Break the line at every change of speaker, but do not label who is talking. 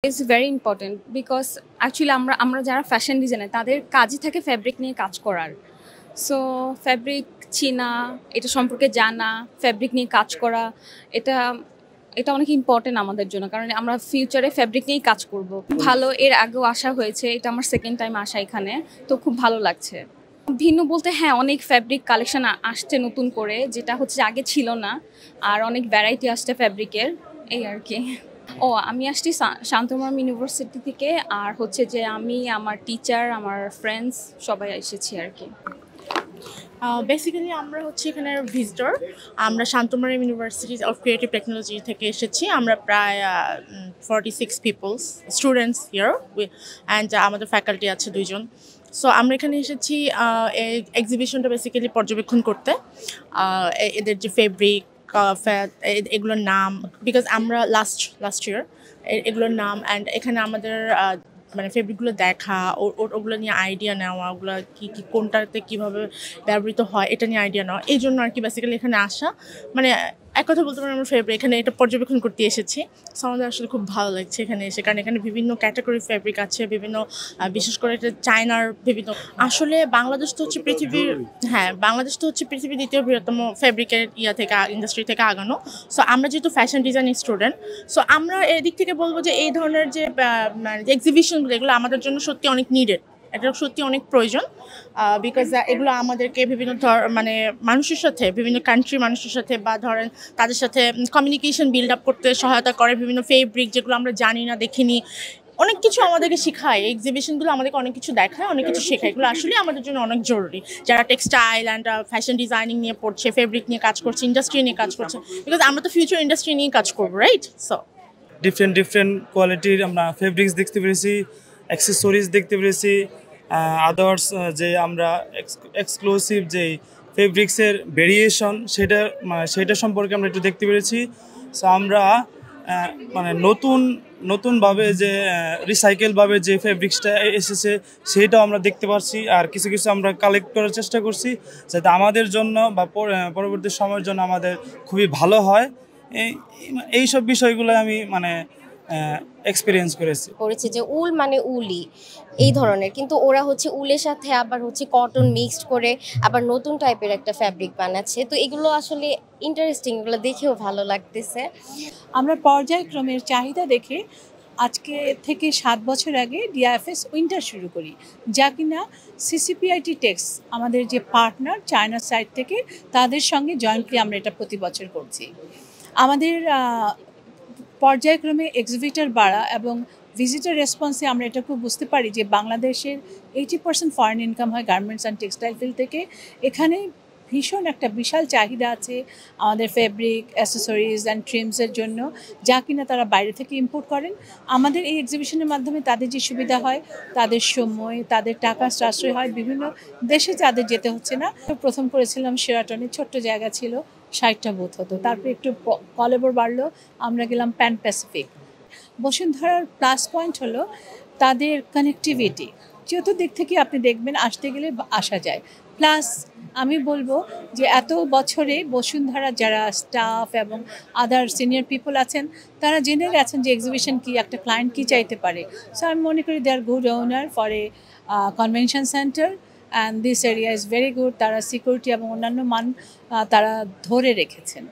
It's very important because actually আমরা আমরা যারা ফ্যাশন ডিজাইনার তাদের কাজই থাকে ফ্যাব্রিক নিয়ে কাজ করার। সো ফ্যাব্রিক চিনা, এটা সম্পর্কে জানা, ফ্যাব্রিক নিয়ে কাজ করা, এটা এটা অনেক ইম্পর্টেন্ট আমাদের জন্য, কারণ আমরা ফিউচারে ফ্যাব্রিক নিয়েই কাজ করব। ভালো, এর আগেও আসা হয়েছে, এটা আমার সেকেন্ড টাইম আসা এখানে, তো খুব ভালো লাগছে। ভিন্ন বলতে হ্যাঁ, অনেক ফ্যাব্রিক কালেকশন আসছে নতুন করে, যেটা হচ্ছে আগে ছিল না, আর অনেক ভ্যারাইটি আসছে ফ্যাব্রিকের, এই আর কি। আমি আসছি শান্তমরম ইউনিভার্সিটি থেকে, আর হচ্ছে যে আমি, আমার টিচার, আমার ফ্রেন্ডস সবাই এসেছি আর কি।
বেসিক্যালি আমরা হচ্ছে এখানে ভিজিটর। আমরা শান্তমরম ইউনিভার্সিটি অফ ক্রিয়েটিভ টেকনোলজি থেকে এসেছি। আমরা প্রায় 46 পিপলস স্টুডেন্টস হিয়ার, অ্যান্ড আমাদের ফ্যাকাল্টি আছে 2 জন। সো আমরা এখানে এসেছি এই এক্সিবিশনটা বেসিক্যালি পর্যবেক্ষণ করতে, এদের যে ফেব্রিক, এগুলোর নাম, বিকজ আমরা লাস্ট ইয়ার এগুলোর নাম, অ্যান্ড এখানে আমাদের মানে ফেব্রিকগুলো দেখা, ওগুলো নিয়ে আইডিয়া নেওয়া, ওগুলো কী কী কোনটাতে কীভাবে ব্যবহৃত হয় এটা নিয়ে আইডিয়া নেওয়া, এই জন্য আর কি বেসিক্যালি এখানে আসা। মানে এক কথা বলতে পারি আমরা ফেব্রিক এখানে এটা পর্যবেক্ষণ করতে এসেছি। সো আমাদের আসলে খুব ভালো লাগছে এখানে এসে, কারণ এখানে বিভিন্ন ক্যাটাগরি ফেব্রিক আছে, বিভিন্ন বিশেষ করে এটা চায়নার বিভিন্ন। আসলে বাংলাদেশ তো হচ্ছে পৃথিবীর দ্বিতীয় বৃহত্তম ফেব্রিকের ইন্ডাস্ট্রি থেকে আগানো। সো আমরা যেহেতু ফ্যাশন ডিজাইনিং স্টুডেন্ট, সো আমরা এদিক থেকে বলবো যে এই ধরনের যে এক্সিবিশনগুলো, এগুলো আমাদের জন্য সত্যি অনেক নিডেড, এটা সত্যি অনেক প্রয়োজন। বিকজ এগুলো আমাদেরকে বিভিন্ন মানে মানুষের সাথে, বিভিন্ন কান্ট্রির মানুষের সাথে, বা ধরেন তাদের সাথে কমিউনিকেশন বিল্ড আপ করতে সহায়তা করে। বিভিন্ন ফেব্রিক যেগুলো আমরা জানি না, দেখিনি, অনেক কিছু আমাদেরকে শেখায়। এক্সিবিশনগুলো আমাদেরকে অনেক কিছু দেখায়, অনেক কিছু শেখায়। এগুলো আসলে আমাদের জন্য অনেক জরুরি, যারা টেক্সটাইল অ্যান্ড ফ্যাশন ডিজাইনিং নিয়ে পড়ছে, ফেব্রিক নিয়ে কাজ করছে, ইন্ডাস্ট্রি নিয়ে কাজ করছে, বিকজ আমরা তো ফিউচার ইন্ডাস্ট্রি নিয়ে কাজ করবো, রাইট? সো
ডিফারেন্ট কোয়ালিটির আমরা ফেব্রিক্স দেখতে পেরেছি, অ্যাক্সেসরিজ দেখতে পেরেছি, আদার্স যে আমরা এক্সক্লুসিভ যে ফেব্রিক্সের ভেরিয়েশন, সেটা সম্পর্কে আমরা একটু দেখতে পেরেছি। সো আমরা মানে নতুনভাবে যে রিসাইকেলভাবে যে ফেব্রিক্সটা এসেছে সেটাও আমরা দেখতে পাচ্ছি, আর কিছু কিছু আমরা কালেক্ট করার চেষ্টা করছি যাতে আমাদের জন্য বা পরবর্তী সময়ের জন্য আমাদের খুবই ভালো হয়। এইসব বিষয়গুলো আমি মানে এক্সপিরিয়েন্স করেছি
যে উল মানে উলই এই ধরনের, কিন্তু ওরা হচ্ছে উলের সাথে আবার হচ্ছে কটন মিক্সড করে আবার নতুন টাইপের একটা ফ্যাব্রিক বানাচ্ছে। তো এগুলো আসলে ইন্টারেস্টিং, এগুলো দেখেও ভালো লাগতেছে।
আমরা পর্যায়ক্রমের চাহিদা দেখে আজকে থেকে 7 বছর আগে ডিআইএফএস উইন্টার শুরু করি, যা কিনা সিসিপিআইটি টেক্স আমাদের যে পার্টনার চায়না সাইড থেকে, তাদের সঙ্গে জয়েন্টলি আমরা এটা প্রতি বছর করছি। আমাদের পর্যায়ক্রমে এক্সিবিটর বাড়া এবং ভিজিটর রেসপন্সে আমরা এটা খুব বুঝতে পারি যে বাংলাদেশের 80% ফরেন ইনকাম হয় গার্মেন্টস অ্যান্ড টেক্সটাইল ফিল্ড থেকে। এখানে ভীষণ একটা বিশাল চাহিদা আছে আমাদের ফেব্রিক, অ্যাসেসরিজ অ্যান্ড ট্রিমসের জন্য, যা কিনা তারা বাইরে থেকে ইম্পোর্ট করেন। আমাদের এই এক্সিবিশনের মাধ্যমে তাদের যে সুবিধা হয়, তাদের সময়, তাদের টাকা সাশ্রয় হয়, বিভিন্ন দেশে তাদের যেতে হচ্ছে না। প্রথম করেছিলাম শেরাটনে, ছোট্ট জায়গা ছিল, 60টা বুথ হতো। তারপরে একটু কলেবর বাড়লো, আমরা গেলাম প্যান প্যাসিফিক। বসুন্ধরার প্লাস পয়েন্ট হলো তাদের কানেক্টিভিটি, চতুর্দিক থেকে আপনি দেখবেন, আসতে গেলে আসা যায়। প্লাস আমি বলবো যে এত বছরে বসুন্ধরা যারা স্টাফ এবং আদার সিনিয়র পিপল আছেন, তারা জেনে গেছেন যে এক্সিবিশন কি, একটা ক্লায়েন্ট কি চাইতে পারে। সো আমি মনে করি they are good owner for a convention center, and this area is very good. তারা সিকিউরিটি এবং অন্যান্য মান তারা ধরে রেখেছেন।